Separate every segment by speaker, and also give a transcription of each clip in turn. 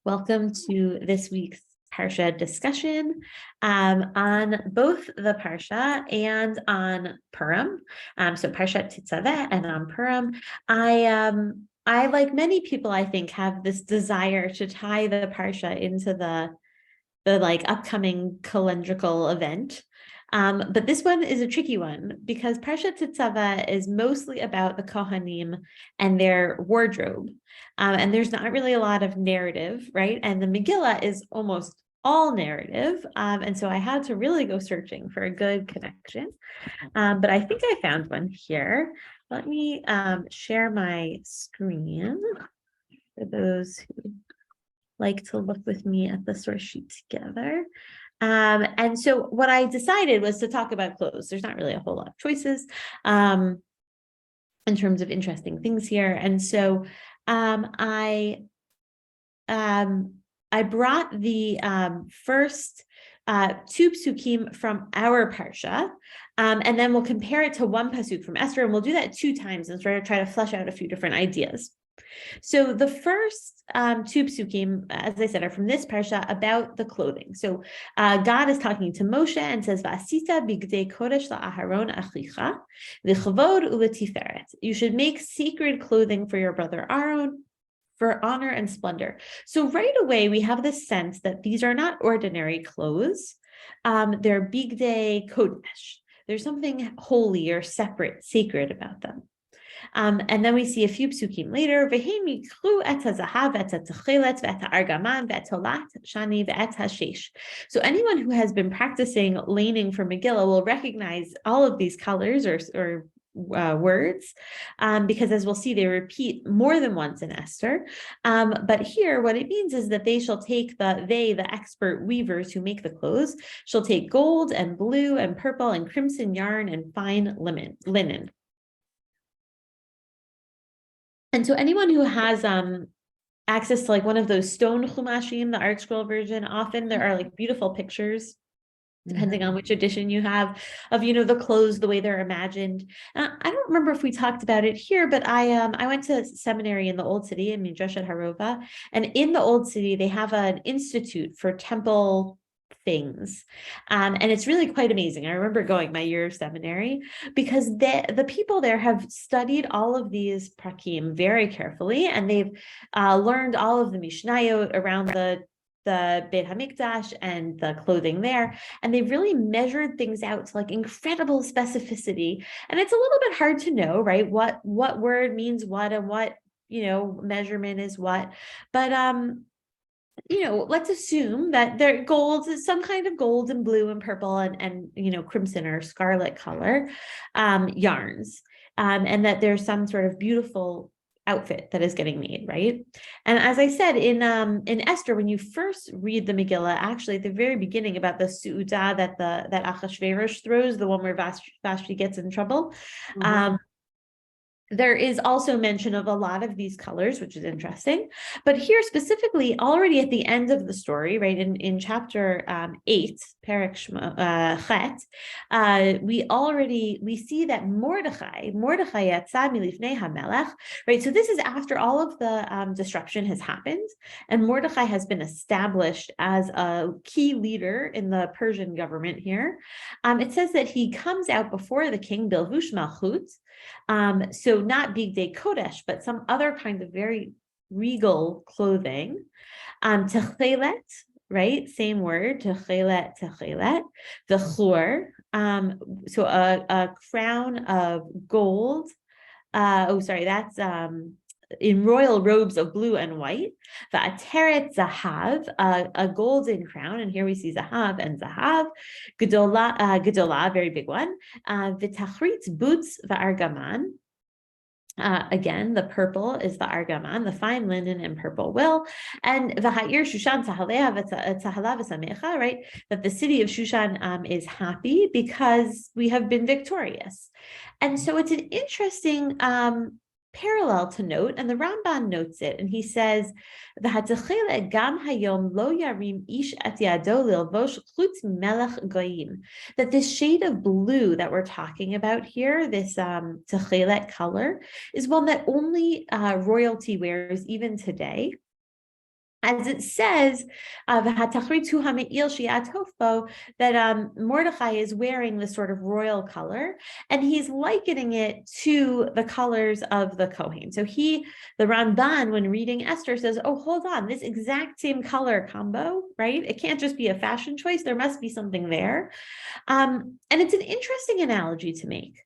Speaker 1: Welcome to this week's Parsha discussion on both the Parsha and on Purim. So Parsha Tetzaveh and on Purim. I, like many people, I think, have this desire to tie the Parsha into the like upcoming calendrical event. But this one is a tricky one because Parsha Tetzaveh is mostly about the Kohanim and their wardrobe. And there's not really a lot of narrative, right? And the Megillah is almost all narrative. And so I had to really go searching for a good connection. But I think I found one here. Let me share my screen for those who like to look with me at the source sheet together. And so what I decided was to talk about clothes. There's not really a whole lot of choices in terms of interesting things here. And so I brought the first two psukim from our parsha, and then we'll compare it to one pasuk from Esther, and we'll do that 2 times and sort of try to flesh out a few different ideas. So the first 2 psukim, as I said, are from this parsha about the clothing. So God is talking to Moshe and says, "V'asita bigdei kodesh la'aharon achicha v'chavod u'letiferet." You should make sacred clothing for your brother Aaron, for honor and splendor. So right away, we have this sense that these are not ordinary clothes. They're bigdei kodesh. There's something holy or separate, sacred about them. And then we see a few psukim later. So anyone who has been practicing laning for Megillah will recognize all of these colors or words, because as we'll see, they repeat more than once in Esther. But here, what it means is that they shall take the expert weavers who make the clothes, shall take gold and blue and purple and crimson yarn and fine linen. And so anyone who has access to like one of those stone chumashim, the Art Scroll version, often there are like beautiful pictures, depending on which edition you have, of the clothes the way they're imagined. I don't remember if we talked about it here, but I went to seminary in the Old City in Midrashat Harova, and in the Old City they have an institute for temple things, and it's really quite amazing. I remember going my year of seminary because the people there have studied all of these prakim very carefully, and they've learned all of the mishnayot around the Beit HaMikdash and the clothing there, and they've really measured things out to like incredible specificity. And it's a little bit hard to know, right, what word means what and what measurement is what, but let's assume that their gold is some kind of gold and blue and purple and crimson or scarlet color yarns, and that there's some sort of beautiful outfit that is getting made, right? And as I said in Esther, when you first read the Megillah, actually at the very beginning about the su'udah that Achashverosh throws, the one where Vashti gets in trouble, there is also mention of a lot of these colors, which is interesting. But here specifically, already at the end of the story, right, in chapter 8, Perek Chet, we see that Mordechai yatzah milifnei hamelech, right? So this is after all of the disruption has happened, and Mordechai has been established as a key leader in the Persian government here. It says that he comes out before the king, Bilvush Malchut, so not bigdei kodesh, but some other kind of very regal clothing. Techelet, right? Same word, techelet. The chur, so a crown of gold. That's in royal robes of blue and white. Va'ateret zahav, a golden crown, and here we see zahav and zahav. Gedolah, very big one. V'tachrit boots va'argaman. Again, the purple is the argaman, the fine linen and purple wool, and v'ha'ir Shushan tzahalav v'samecha, right? That the city of Shushan is happy because we have been victorious, and so it's an interesting parallel to note, and the Ramban notes it, and he says, gam hayom lo yarim ish et yado lilvosh chutz melech goyim, that this shade of blue that we're talking about here, this techelet color, is one that only royalty wears even today. as it says, that Mordechai is wearing this sort of royal color, and he's likening it to the colors of the Kohen. So the Ramban, when reading Esther, says, oh, hold on, this exact same color combo, right? It can't just be a fashion choice. There must be something there. And it's an interesting analogy to make,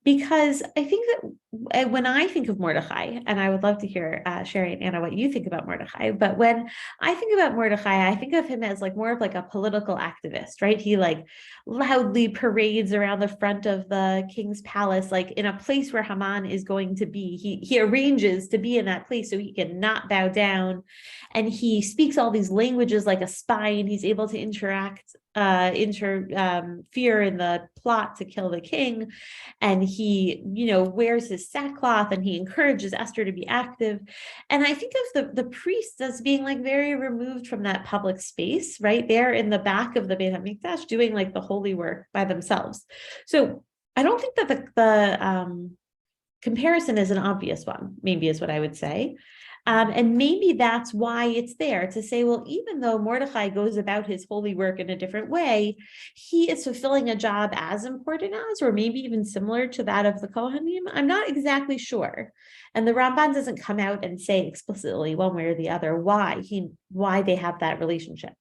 Speaker 1: because I think that when I think of Mordechai, and I would love to hear, Sherry and Anna, what you think about Mordechai, but when I think about Mordechai, I think of him as like more of like a political activist, right? He like loudly parades around the front of the king's palace, like in a place where Haman is going to be. He arranges to be in that place so he can not bow down. And he speaks all these languages like a spy, and he's able to interfere in the plot to kill the king. And he, wears his sackcloth, and he encourages Esther to be active. And I think of the priests as being like very removed from that public space, right? They're in the back of the Beit HaMikdash doing like the holy work by themselves. So I don't think that the comparison is an obvious one, maybe is what I would say. And maybe that's why it's there, to say, well, even though Mordechai goes about his holy work in a different way, he is fulfilling a job as important as, or maybe even similar to that of the Kohanim. I'm not exactly sure. And the Ramban doesn't come out and say explicitly one way or the other why they have that relationship.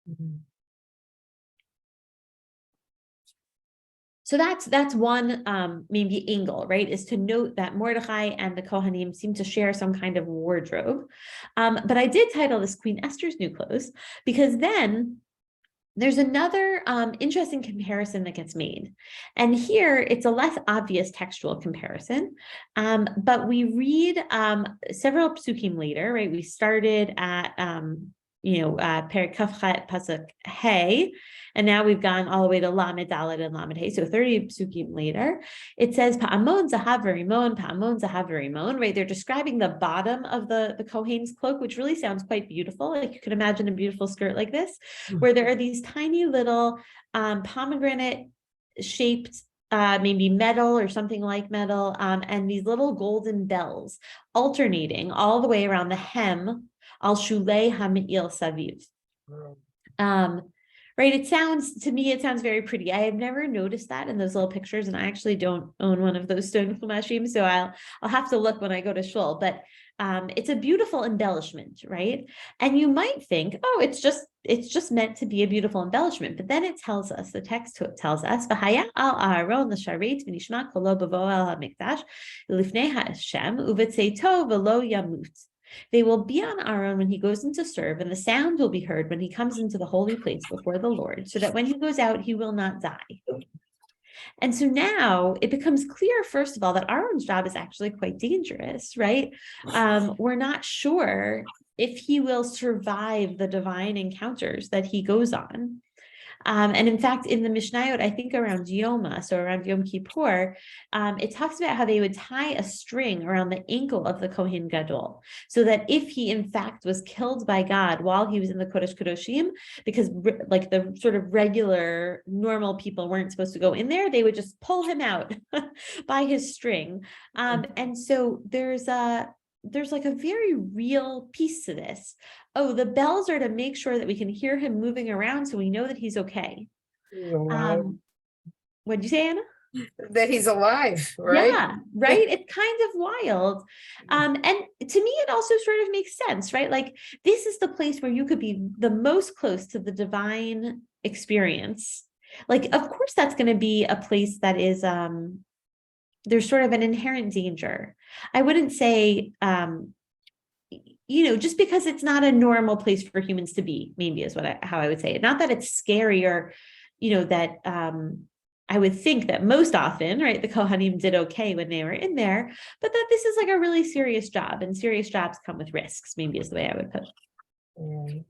Speaker 2: Mhm.
Speaker 1: So that's one maybe angle, right? Is to note that Mordechai and the Kohanim seem to share some kind of wardrobe. But I did title this Queen Esther's New Clothes, because then there's another interesting comparison that gets made. And here it's a less obvious textual comparison, but we read several psukim later, right? We started at Perek Kafchet Pasuk Hey, and now we've gone all the way to Lamed Daled and Lamed Hey. So 30 psukim later, it says Pa'amon Zahav V'Rimon, Pa'amon Zahav V'Rimon, right? They're describing the bottom of the Kohen's cloak, which really sounds quite beautiful. Like you could imagine a beautiful skirt like this, where there are these tiny little pomegranate shaped maybe metal or something like metal, and these little golden bells alternating all the way around the hem al shulei ha'me'il saviv. Right, it sounds very pretty. I have never noticed that in those little pictures, and I actually don't own one of those stone chumashim, so I'll have to look when I go to shul. But it's a beautiful embellishment, right? And you might think, oh, it's just meant to be a beautiful embellishment. But then it tells us, the text tells us, "V'haya al Aaron l'sharet v'nishma kolo b'vo el hamikdash l'ifnei ha'Hashem uvetzeito v'lo yamut." They will be on Aaron when he goes in to serve, and the sound will be heard when he comes into the holy place before the Lord, so that when he goes out, he will not die. And so now it becomes clear, first of all, that Aaron's job is actually quite dangerous, right? We're not sure if he will survive the divine encounters that he goes on. And in fact, in the Mishnayot, I think around Yoma, so around Yom Kippur, it talks about how they would tie a string around the ankle of the Kohen Gadol, so that if he in fact was killed by God while he was in the Kodesh Kodoshim, because like the sort of regular normal people weren't supposed to go in there, they would just pull him out by his string. And so there's like a very real piece to this. Oh, the bells are to make sure that we can hear him moving around, so we know that he's okay. What'd you say, Anna?
Speaker 2: That he's alive, right?
Speaker 1: Yeah, right. It's kind of wild. And to me, it also sort of makes sense, right? Like this is the place where you could be the most close to the divine experience. Like, of course, that's going to be a place that is there's sort of an inherent danger. I wouldn't say just because it's not a normal place for humans to be, maybe is how I would say it. Not that it's scary or, that I would think that most often, right, the Kohanim did okay when they were in there, but that this is like a really serious job, and serious jobs come with risks, maybe is the way I would put it.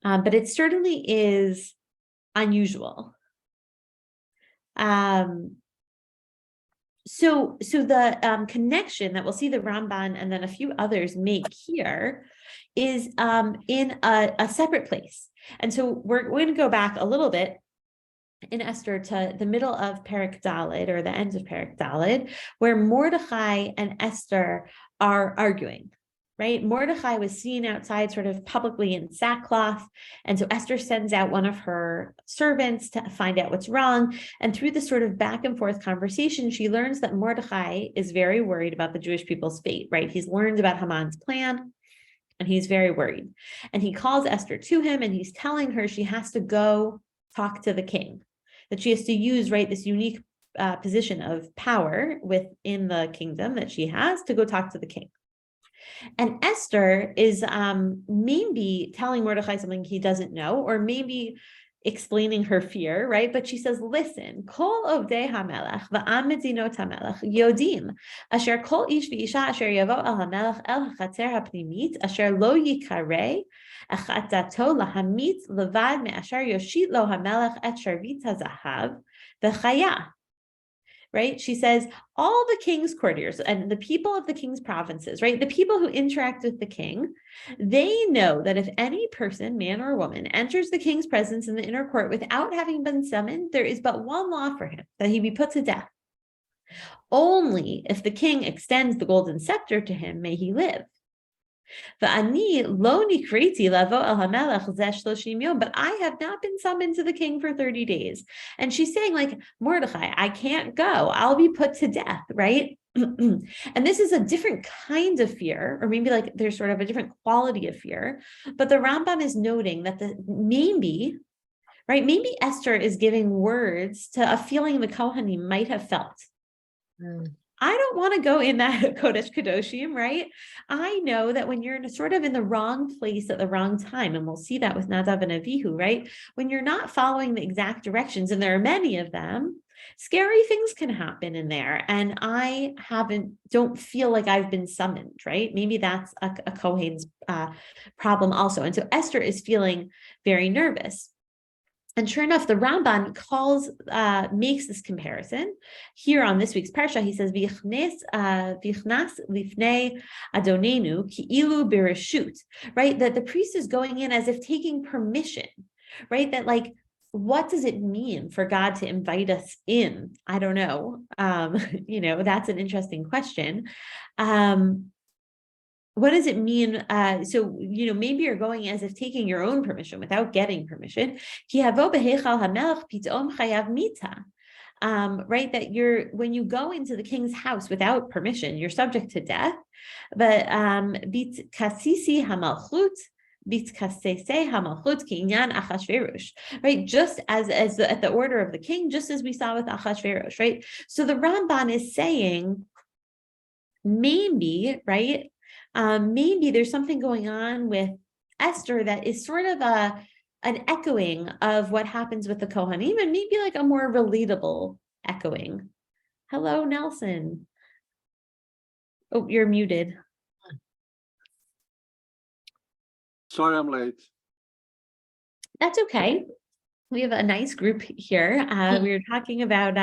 Speaker 1: But it certainly is unusual. So the connection that we'll see the Ramban and then a few others make here is in a separate place. And so we're going to go back a little bit in Esther to the middle of Perek Daled, or the end of Perek Daled, where Mordechai and Esther are arguing. right? Mordecai was seen outside sort of publicly in sackcloth. And so Esther sends out one of her servants to find out what's wrong. And through this sort of back and forth conversation, she learns that Mordecai is very worried about the Jewish people's fate, right? He's learned about Haman's plan and he's very worried. And he calls Esther to him and he's telling her she has to go talk to the king, that she has to use, right, this unique position of power within the kingdom that she has to go talk to the king. And Esther is maybe telling Mordecai something he doesn't know, or maybe explaining her fear, right? But she says, listen, kol ovdei hamelech va'am medinot hamelech yodim asher kol ish v'isha asher yavo el hamelech el hachatzer hapnimit asher lo yikareh achatato lahamit levad me'asher yoshit lo hamelech et sharvit hazahav v'chaya. Right? She says, all the king's courtiers and the people of the king's provinces, right? The people who interact with the king, they know that if any person, man or woman, enters the king's presence in the inner court without having been summoned, there is but one law for him, that he be put to death. Only if the king extends the golden scepter to him may he live. But I have not been summoned to the king for 30 days. And she's saying, like, Mordecai, I can't go. I'll be put to death, right? And this is a different kind of fear, or maybe like there's sort of a different quality of fear. But the Rambam is noting that maybe Esther is giving words to a feeling the Kohanim might have felt. I don't want to go in that Kodesh Kadoshim, right? I know that when you're sort of in the wrong place at the wrong time, and we'll see that with Nadav and Avihu, right? When you're not following the exact directions, and there are many of them, scary things can happen in there. And I don't feel like I've been summoned, right? Maybe that's a Kohen's problem also. And so Esther is feeling very nervous. And sure enough, the Ramban makes this comparison here on this week's Parsha. He says, "Vichnas lifnei Adonenu ki'ilu bereshut," right? That the priest is going in as if taking permission, right? That, like, what does it mean for God to invite us in? I don't know. That's an interesting question. What does it mean? So, maybe you're going as if taking your own permission without getting permission. Right? That when you go into the king's house without permission, you're subject to death. But right? Just as at the order of the king, just as we saw with Achashverosh, right? So the Ramban is saying, maybe, right? Maybe there's something going on with Esther that is sort of an echoing of what happens with the Kohanim, and maybe like a more relatable echoing. Hello, Nelson. Oh, you're muted.
Speaker 3: Sorry, I'm late.
Speaker 1: That's okay. We have a nice group here. We were talking about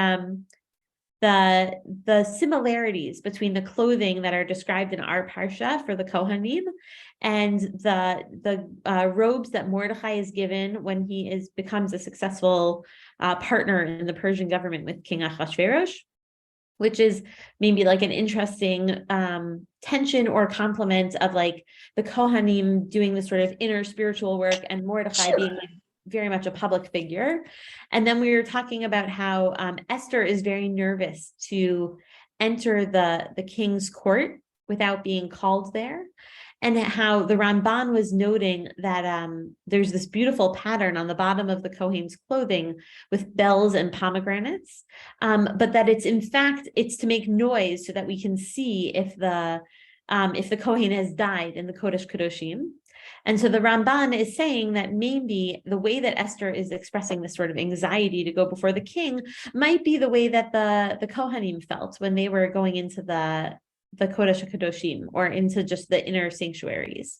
Speaker 1: the similarities between the clothing that are described in our Parsha for the Kohanim and the robes that Mordecai is given when he becomes a successful partner in the Persian government with King Achashverosh, which is maybe like an interesting tension or complement of like the Kohanim doing this sort of inner spiritual work and Mordecai being like very much a public figure. And then we were talking about how Esther is very nervous to enter the king's court without being called there, and how the Ramban was noting that there's this beautiful pattern on the bottom of the Kohen's clothing with bells and pomegranates, but that it's to make noise so that we can see if the Kohen has died in the Kodesh Kadoshim. And so the Ramban is saying that maybe the way that Esther is expressing this sort of anxiety to go before the king might be the way that the Kohanim felt when they were going into the Kodesh HaKadoshim, or into just the inner sanctuaries.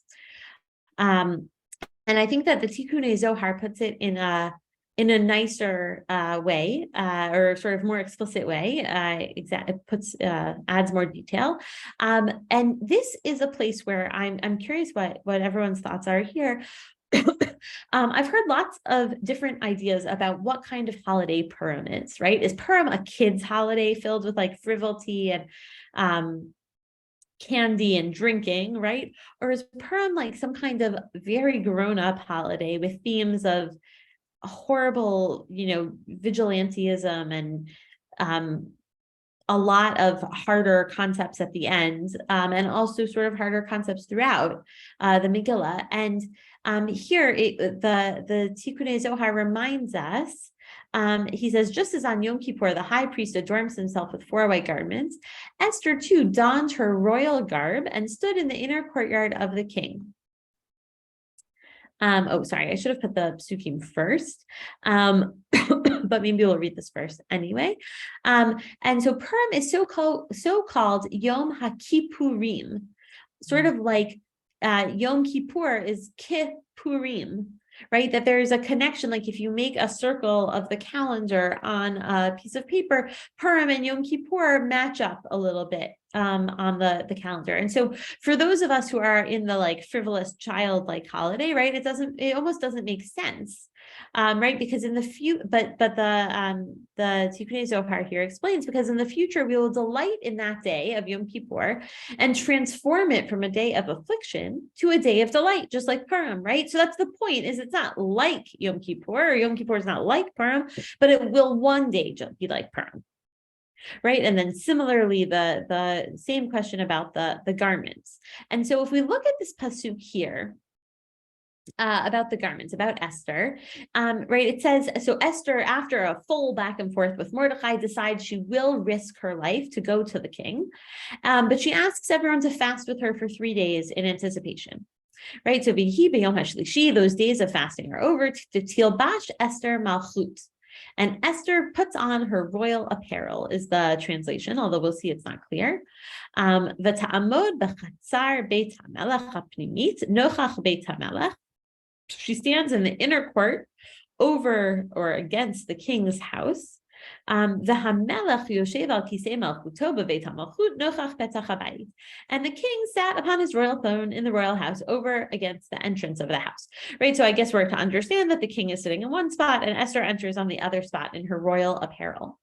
Speaker 1: And I think that the Tikkunei Zohar puts it in a nicer way, or sort of more explicit way. It adds more detail. And this is a place where I'm curious what everyone's thoughts are here. I've heard lots of different ideas about what kind of holiday Purim is, right? Is Purim a kid's holiday filled with like frivolity and candy and drinking, right? Or is Purim like some kind of very grown-up holiday with themes of horrible, vigilantism and a lot of harder concepts at the end, and also sort of harder concepts throughout the Megillah. And here, the Tikkunei Zohar reminds us. He says, just as on Yom Kippur, the high priest adorns himself with 4 white garments, Esther too donned her royal garb and stood in the inner courtyard of the king. Sorry, I should have put the psukim first, but maybe we'll read this first anyway. And so Purim is so called Yom HaKippurim, sort of like Yom Kippur is Kippurim, right? That there's a connection, like if you make a circle of the calendar on a piece of paper, Purim and Yom Kippur match up a little bit on the calendar. And so for those of us who are in the like frivolous childlike holiday, right, it almost doesn't make sense. Right, because in the the Tikkunei Zohar here explains, because in the future we will delight in that day of Yom Kippur and transform it from a day of affliction to a day of delight, just like Purim, right? So that's the point, is it's not like Yom Kippur, or Yom Kippur is not like Purim, but it will one day be like Purim. Right. And then similarly, the same question about the garments. And so if we look at this pasuk here, about the garments, about Esther, right? It says, so Esther, after a full back and forth with Mordechai, decides she will risk her life to go to the king. But she asks everyone to fast with her for 3 days in anticipation. Right. So Vihi B'Yom HaShlishi, those days of fasting are over. Tilbash Esther Malchut. And Esther puts on her royal apparel, is the translation, although we'll see it's not clear. V'ta'amod b'chatzar Beit HaMelech ha'pnimit nochach Beit HaMelech. She stands in the inner court over or against the king's house. And the king sat upon his royal throne in the royal house over against the entrance of the house. Right. So I guess we're to understand that the king is sitting in one spot and Esther enters on the other spot in her royal apparel.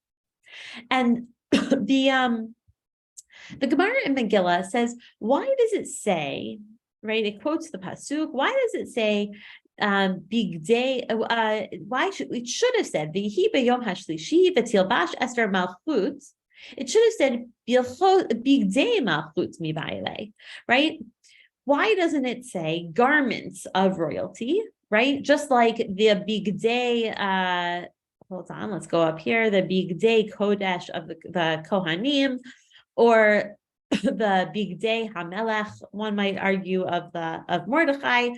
Speaker 1: And the Gemara in Megillah says, why does it say, right? It quotes the pasuk. Why does it say big day? It should have said Vihi B'Yom HaShlishi V'Tilbash Esther Malchut. It should have said big day Malchut Mibaile, right? Why doesn't it say garments of royalty, right? Just like the big day. Hold on, let's go up here. The big day Kodesh of the Kohanim, or the big day Hamelech, one might argue, of Mordechai,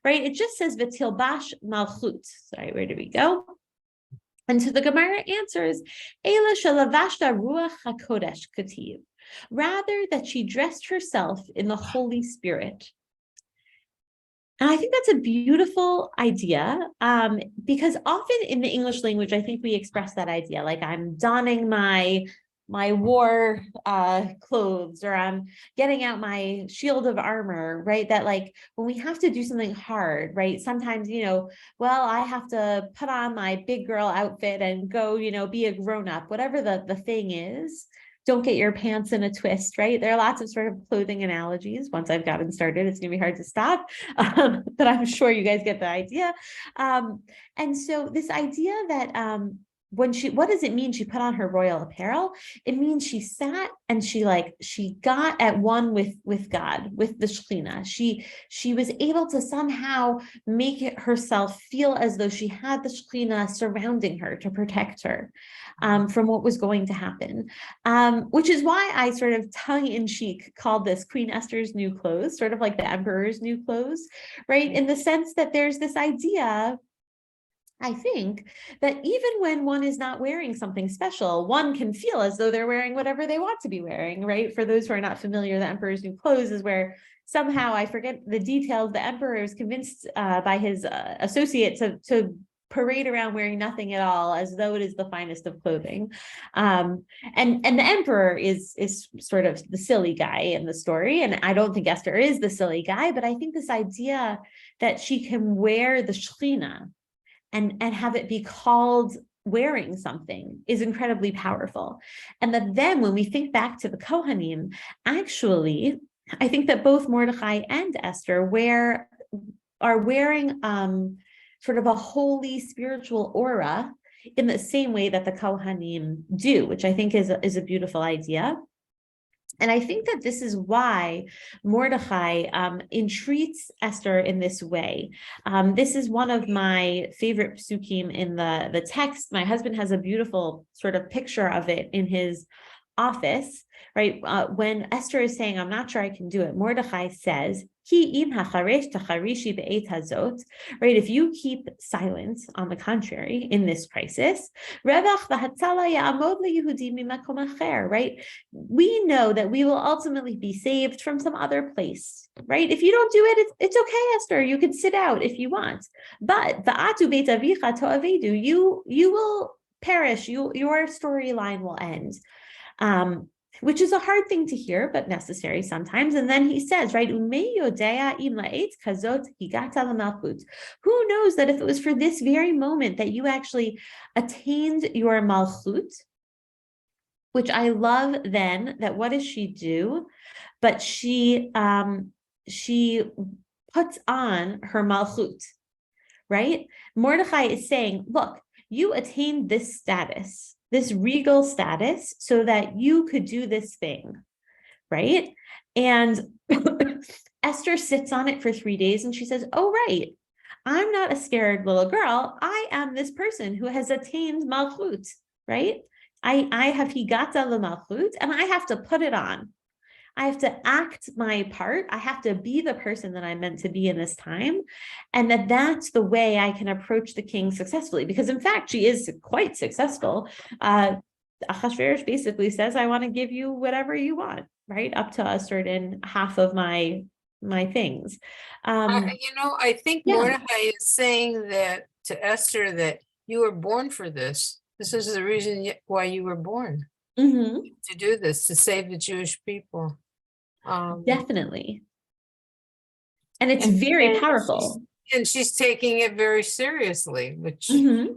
Speaker 1: right? It just says V'tilbash Malchut. Sorry, where did we go? And so the Gemara answers, Eila shalavashta ruach hakodesh kativ, rather that she dressed herself in the Holy Spirit. And I think that's a beautiful idea, because often in the English language, I think we express that idea, like I'm donning my war clothes, or I'm getting out my shield of armor, right? That like when we have to do something hard, right? Sometimes, well, I have to put on my big girl outfit and go, be a grown up, whatever the thing is. Don't get your pants in a twist, right? There are lots of sort of clothing analogies. Once I've gotten started, it's going to be hard to stop, but I'm sure you guys get the idea. And so this idea that what does it mean she put on her royal apparel? It means she sat and she got at one with God, with the Shekhinah. She was able to somehow make it herself feel as though she had the Shekhinah surrounding her to protect her from what was going to happen, which is why I sort of tongue-in-cheek called this Queen Esther's new clothes, sort of like the emperor's new clothes, right? In the sense that there's this idea, I think, that even when one is not wearing something special, one can feel as though they're wearing whatever they want to be wearing, right? For those who are not familiar, the Emperor's New Clothes is where somehow, I forget the details, the emperor is convinced by his associate to parade around wearing nothing at all, as though it is the finest of clothing. And the emperor is sort of the silly guy in the story. And I don't think Esther is the silly guy, but I think this idea that she can wear the Shekhinah and have it be called wearing something is incredibly powerful. And that then when we think back to the Kohanim, actually, I think that both Mordechai and Esther are wearing sort of a holy spiritual aura in the same way that the Kohanim do, which I think is a beautiful idea. And I think that this is why Mordechai entreats Esther in this way. This is one of my favorite psukim in the text. My husband has a beautiful sort of picture of it in his office, right? When Esther is saying, I'm not sure I can do it, Mordechai says, Ki im hacharesh tacharishi be'et hazot, right? If you keep silent, on the contrary, in this crisis, revach v'hatzala ya'amod le'Yehudim mimakom acher, right? We know that we will ultimately be saved from some other place, right? If you don't do it, it's okay, Esther. You can sit out if you want. But va'atu beit avicha to'avedu, you will perish. Your storyline will end. Which is a hard thing to hear, but necessary sometimes. And then he says, right, who knows that if it was for this very moment that you actually attained your malchut, which I love then, that what does she do? But she puts on her malchut, right? Mordechai is saying, look, you attained this status, this regal status, so that you could do this thing, right? And Esther sits on it for 3 days and she says, oh, right, I'm not a scared little girl. I am this person who has attained malchut, right? I have higata l'malchut and I have to put it on. I have to act my part. I have to be the person that I'm meant to be in this time. And that's the way I can approach the king successfully. Because in fact, she is quite successful. Achashverosh basically says, I want to give you whatever you want, right? Up to a certain half of my things.
Speaker 2: I think Mordechai is saying that to Esther that you were born for this. This is the reason why you were born. To do this, to save the Jewish people.
Speaker 1: Definitely. And it's very powerful.
Speaker 2: She's taking it very seriously, which of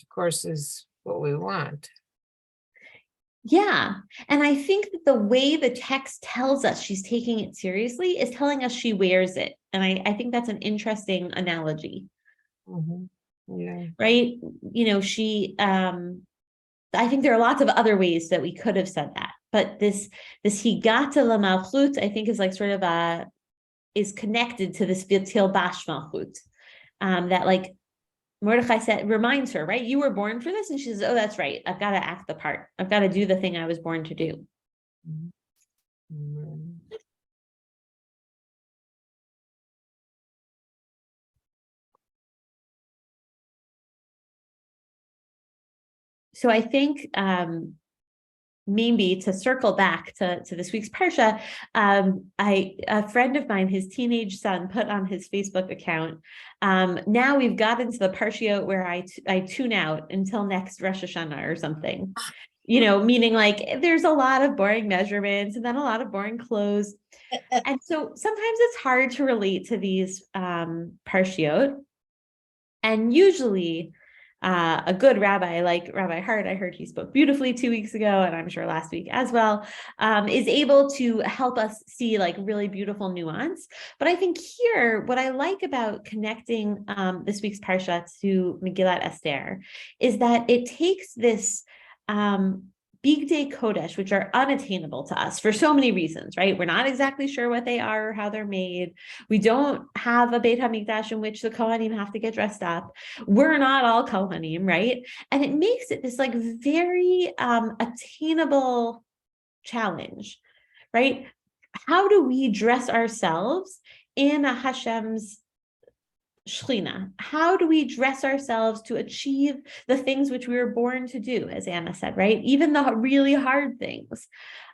Speaker 2: course is what we want.
Speaker 1: Yeah. And I think that the way the text tells us she's taking it seriously is telling us she wears it. And I think that's an interesting analogy.
Speaker 2: Yeah.
Speaker 1: Right. I think there are lots of other ways that we could have said that, but this higata l'malchut, I think, is like sort of is connected to this v'til bash malchut, that like Mordechai said, reminds her, right? You were born for this, and she says, "Oh, that's right. I've got to act the part. I've got to do the thing I was born to do." So I think maybe to circle back to this week's Parsha, a friend of mine, his teenage son, put on his Facebook account, now we've gotten to the Parsha where I tune out until next Rosh Hashanah or something, meaning like there's a lot of boring measurements and then a lot of boring clothes. And so sometimes it's hard to relate to these Parshiot. And usually a good rabbi like Rabbi Hart, I heard he spoke beautifully 2 weeks ago, and I'm sure last week as well, is able to help us see like really beautiful nuance. But I think here, what I like about connecting this week's Parsha to Megillat Esther is that it takes this Bigdei Kodesh, which are unattainable to us for so many reasons, right? We're not exactly sure what they are or how they're made. We don't have a Beit HaMikdash in which the Kohanim have to get dressed up. We're not all Kohanim, right? And it makes it this like very attainable challenge, right? How do we dress ourselves in a Hashem's Shechina? How do we dress ourselves to achieve the things which we were born to do, as Anna said, right? Even the really hard things.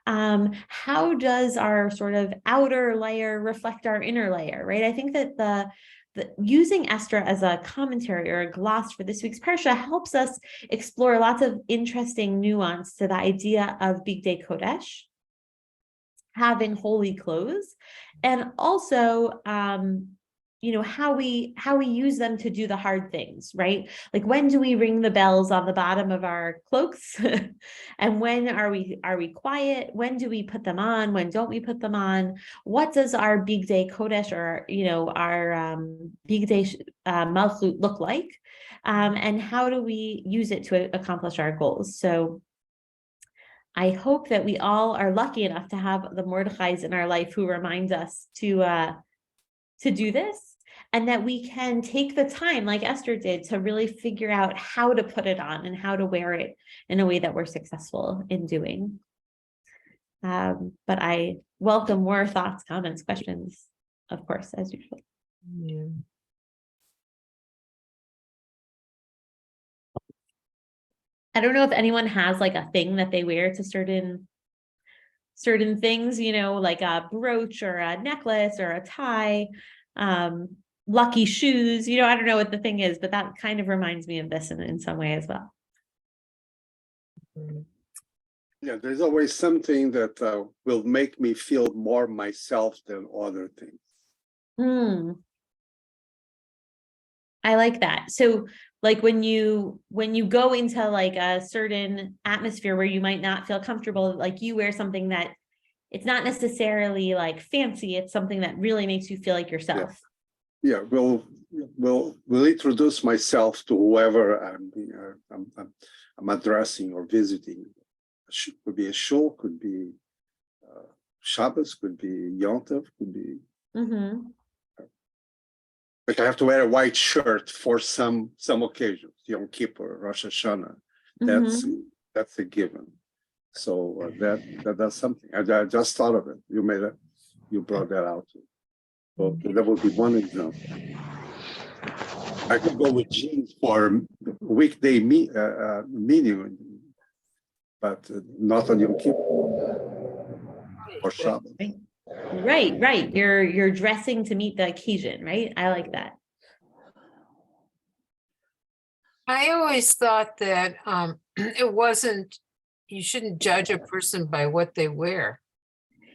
Speaker 1: How does our sort of outer layer reflect our inner layer, right? I think that the using Esther as a commentary or a gloss for this week's Parsha helps us explore lots of interesting nuance to the idea of Bigdei Kodesh, having holy clothes, and also how we use them to do the hard things, right? Like, when do we ring the bells on the bottom of our cloaks? And when are we quiet? When do we put them on? When don't we put them on? What does our big day kodesh, or our big day malchut look like? And how do we use it to accomplish our goals? So I hope that we all are lucky enough to have the Mordechais in our life who remind us to do this, and that we can take the time, like Esther did, to really figure out how to put it on and how to wear it in a way that we're successful in doing. But I welcome more thoughts, comments, questions, of course, as usual.
Speaker 2: Yeah.
Speaker 1: I don't know if anyone has like a thing that they wear to certain things, like a brooch or a necklace or a tie, lucky shoes. I don't know what the thing is, but that kind of reminds me of this in some way as well.
Speaker 3: Yeah, there's always something that will make me feel more myself than other things.
Speaker 1: I like that. So like when you go into like a certain atmosphere where you might not feel comfortable, like you wear something that it's not necessarily like fancy, it's something that really makes you feel like yourself.
Speaker 3: Yeah, we'll introduce myself to whoever I'm addressing or visiting. Could be a shul, could be Shabbos, could be Yom Tov, could be. Like I have to wear a white shirt for some occasions, Yom Kippur, Rosh Hashanah. That's a given. So that's something. I just thought of it. You brought that out. So that would be one example. I could go with jeans for weekday meeting, but not on Yom Kippur or Shabbos.
Speaker 1: Right. You're dressing to meet the occasion, right? I like that.
Speaker 2: I always thought that it wasn't, you shouldn't judge a person by what they wear.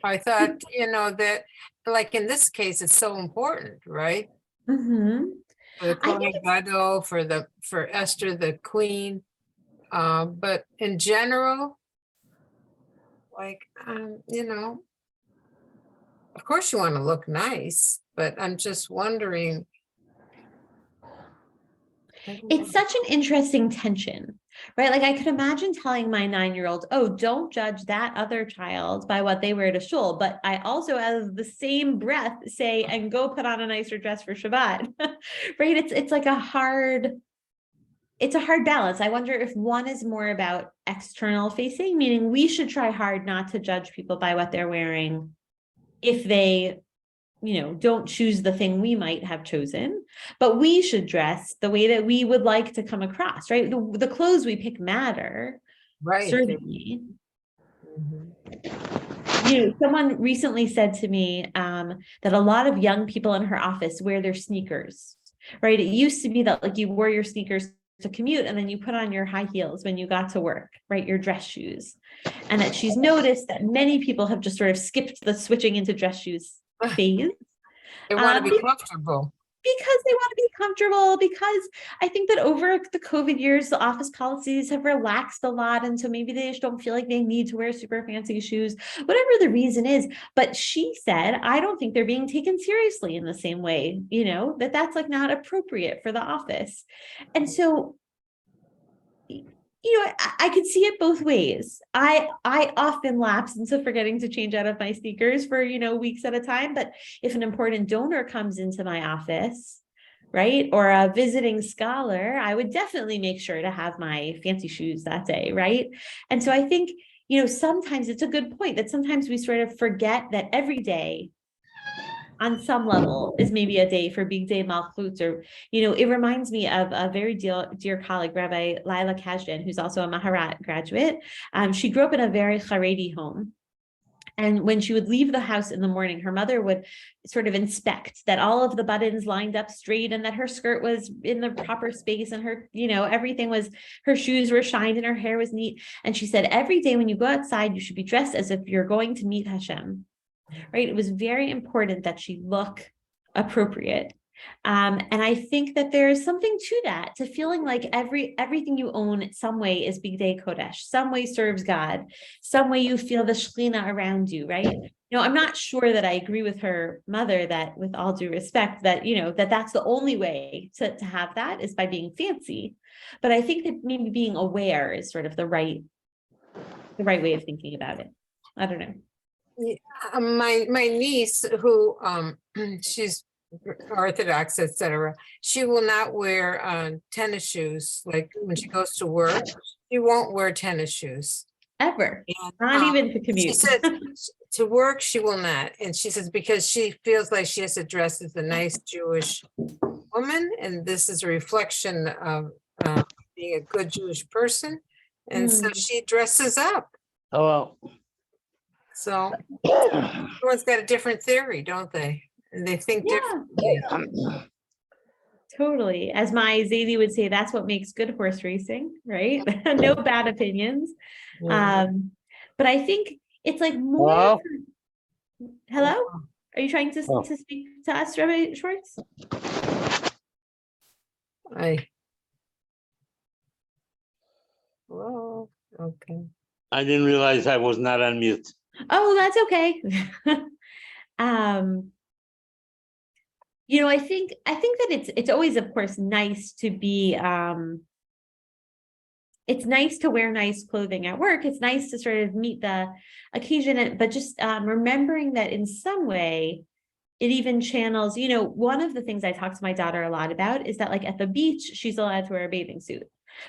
Speaker 2: I thought, that like in this case, it's so important, right? For the Kohen Gadol, for Esther, the queen. But in general, like, of course you want to look nice, but I'm just wondering.
Speaker 1: It's such an interesting tension, right? Like I could imagine telling my 9-year-old, oh, don't judge that other child by what they wear to shul. But I also, as the same breath, say, and go put on a nicer dress for Shabbat, right? It's like a hard balance. I wonder if one is more about external facing, meaning we should try hard not to judge people by what they're wearing if they don't choose the thing we might have chosen, but we should dress the way that we would like to come across, right? The clothes we pick matter,
Speaker 2: right?
Speaker 1: Certainly. Someone recently said to me that a lot of young people in her office wear their sneakers, right? It used to be that like you wore your sneakers to commute and then you put on your high heels when you got to work, right? Your dress shoes. And that she's noticed that many people have just sort of skipped the switching into dress shoes phase.
Speaker 2: They want to be comfortable.
Speaker 1: Because they want to be comfortable, because I think that over the COVID years, the office policies have relaxed a lot. And so maybe they just don't feel like they need to wear super fancy shoes, whatever the reason is. But she said, I don't think they're being taken seriously in the same way, that's like not appropriate for the office. And so I could see it both ways. I often lapse into forgetting to change out of my sneakers for, weeks at a time. But if an important donor comes into my office, right, or a visiting scholar, I would definitely make sure to have my fancy shoes that day, right? And so I think, sometimes it's a good point that sometimes we sort of forget that every day on some level is maybe a day for big day malchut, or, it reminds me of a very dear colleague, Rabbi Lila Kazdan, who's also a Maharat graduate. She grew up in a very Haredi home. And when she would leave the house in the morning, her mother would sort of inspect that all of the buttons lined up straight and that her skirt was in the proper space and her, everything was, her shoes were shined and her hair was neat. And she said, every day when you go outside, you should be dressed as if you're going to meet Hashem. Right? It was very important that she look appropriate. And I think that there is something to that, to feeling like everything you own some way is Bigdei Kodesh, some way serves God, some way you feel the Shekhinah around you, right? I'm not sure that I agree with her mother that, with all due respect, that, that's the only way to have that is by being fancy. But I think that maybe being aware is sort of the right way of thinking about it. I don't know.
Speaker 2: Yeah, my niece, who she's Orthodox, etc., she will not wear tennis shoes. Like when she goes to work, she won't wear tennis shoes
Speaker 1: Ever.
Speaker 2: and,
Speaker 1: Not even to
Speaker 2: she
Speaker 1: commute.
Speaker 2: said to work she will not, and she says because she feels like she has to dress as a nice Jewish woman, and this is a reflection of being a good Jewish person, and so she dresses up.
Speaker 4: Oh, well.
Speaker 2: So everyone's got a different theory, don't they? And they think differently.
Speaker 1: Totally. As my Zadie would say, that's what makes good horse racing, right? No bad opinions.
Speaker 2: Yeah.
Speaker 1: But I think it's like more. Hello? Are you trying to speak to us, Rabbi Schwartz?
Speaker 2: Well, okay.
Speaker 4: I didn't realize I was not on mute.
Speaker 1: Oh, that's okay. I think that it's always, of course, nice to be it's nice to wear nice clothing at work. It's nice to sort of meet the occasion, but just remembering that in some way it even channels, one of the things I talk to my daughter a lot about is that, like, at the beach, she's allowed to wear a bathing suit,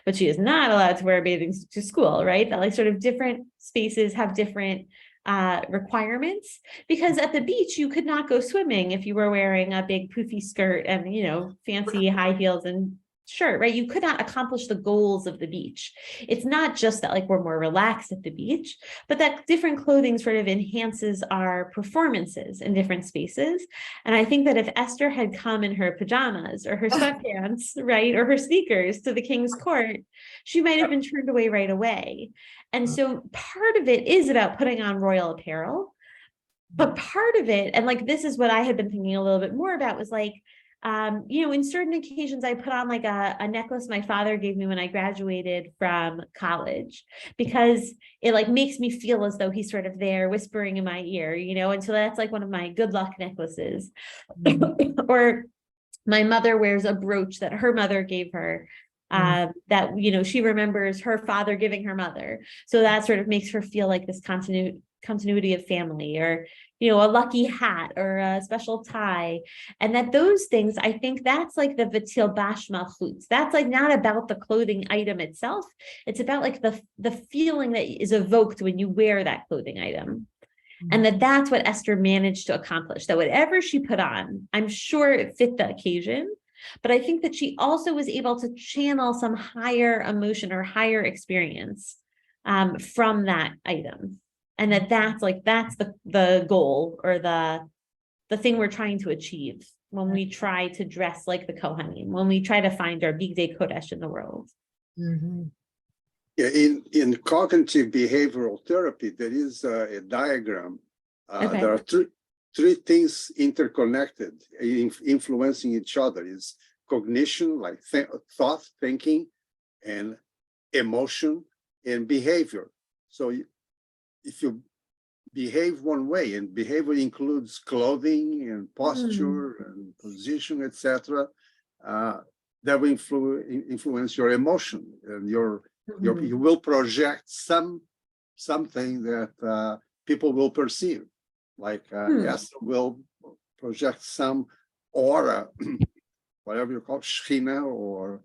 Speaker 1: but she is not allowed to wear a bathing suit to school, right? That, like, sort of different spaces have different requirements, because at the beach you could not go swimming if you were wearing a big poofy skirt and fancy high heels and shirt, right? You could not accomplish the goals of the beach. It's not just that, like, we're more relaxed at the beach, but that different clothing sort of enhances our performances in different spaces. And I think that if Esther had come in her pajamas or her sweatpants, right, or her sneakers to the king's court, she might have been turned away right away. And so part of it is about putting on royal apparel, but part of it, and like, this is what I had been thinking a little bit more about, was like, in certain occasions, I put on like a necklace my father gave me when I graduated from college, because it like makes me feel as though he's sort of there whispering in my ear, and so that's like one of my good luck necklaces. Or my mother wears a brooch that her mother gave her, that, she remembers her father giving her mother. So that sort of makes her feel like this continuity of family, or, a lucky hat or a special tie. And that those things, I think that's like the Vitil Bash Malchutz. That's like not about the clothing item itself. It's about like the feeling that is evoked when you wear that clothing item. And that's what Esther managed to accomplish, that whatever she put on, I'm sure it fit the occasion, but I think that she also was able to channel some higher emotion or higher experience from that item. And that's the goal, or the thing we're trying to achieve when we try to dress like the Kohanim, when we try to find our Bigdei Kodesh in the world.
Speaker 3: Yeah, in cognitive behavioral therapy, there is a diagram.
Speaker 1: Okay.
Speaker 3: There are three things interconnected, influencing each other. Is cognition, like thought, thinking, and emotion and behavior. So if you behave one way, and behavior includes clothing and posture and position, etc., that will influence your emotion, and you will project something that people will perceive. Like Esther will project some aura, whatever you call Shekhinah, or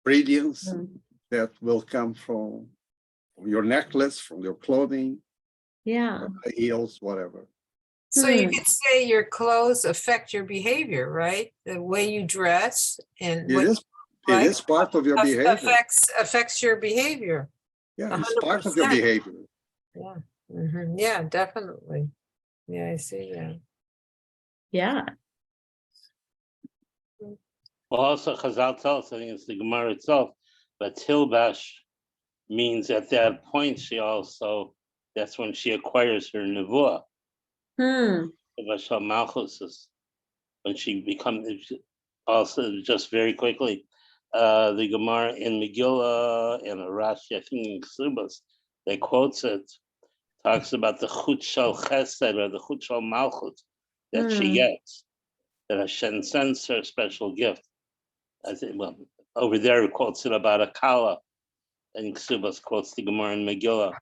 Speaker 3: brilliance that will come from your necklace, from your clothing, heels, whatever.
Speaker 2: So you could say your clothes affect your behavior, right? The way you dress and
Speaker 3: it is part of your behavior.
Speaker 2: Affects your behavior.
Speaker 3: Yeah, it's part of your behavior.
Speaker 2: Yeah. Yeah, definitely. Yeah, I see that.
Speaker 1: Yeah.
Speaker 4: Well, also Chazal tells, I think it's the Gemara itself, but Tilbash means at that point that's when she acquires her nevuah. But when she becomes, also just very quickly, the Gemara in Megillah and Rashi, I think in Ksubas, they quotes it, talks about the chut shel chesed or the chut shel malchut that she gets, that Hashem sends her a special gift. I think, well, over there it quotes it about a kala, and Ksubas quotes the Gemara in Megillah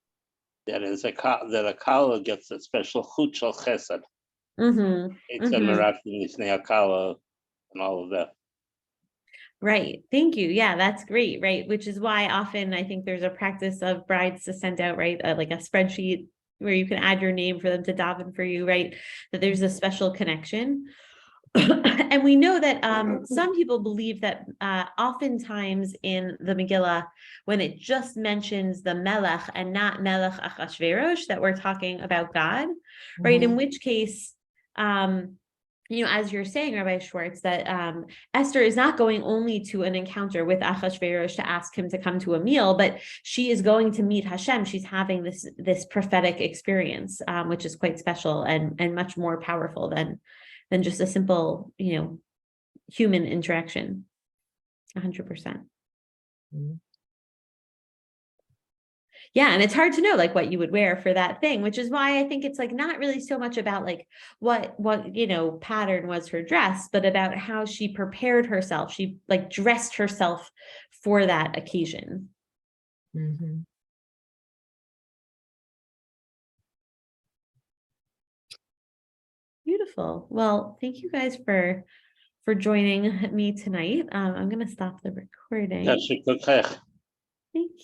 Speaker 4: that a kala gets a special chut shel chesed. It's a miraculous kala and all of that.
Speaker 1: Right. Thank you. Yeah, that's great. Right. Which is why often I think there's a practice of brides to send out, right, like a spreadsheet where you can add your name for them to daven for you, right? That there's a special connection. And we know that some people believe that oftentimes in the Megillah, when it just mentions the Melech and not Melech Achashverosh, that we're talking about God, right? In which case, as you're saying, Rabbi Schwartz, that Esther is not going only to an encounter with Achashverosh to ask him to come to a meal, but she is going to meet Hashem. She's having this prophetic experience, which is quite special and much more powerful than just a simple, human interaction. 100%. Yeah, and it's hard to know like what you would wear for that thing, which is why I think it's like not really so much about like what pattern was her dress, but about how she prepared herself. She like dressed herself for that occasion. Beautiful. Well, thank you guys for joining me tonight. I'm going to stop the recording. Thank you.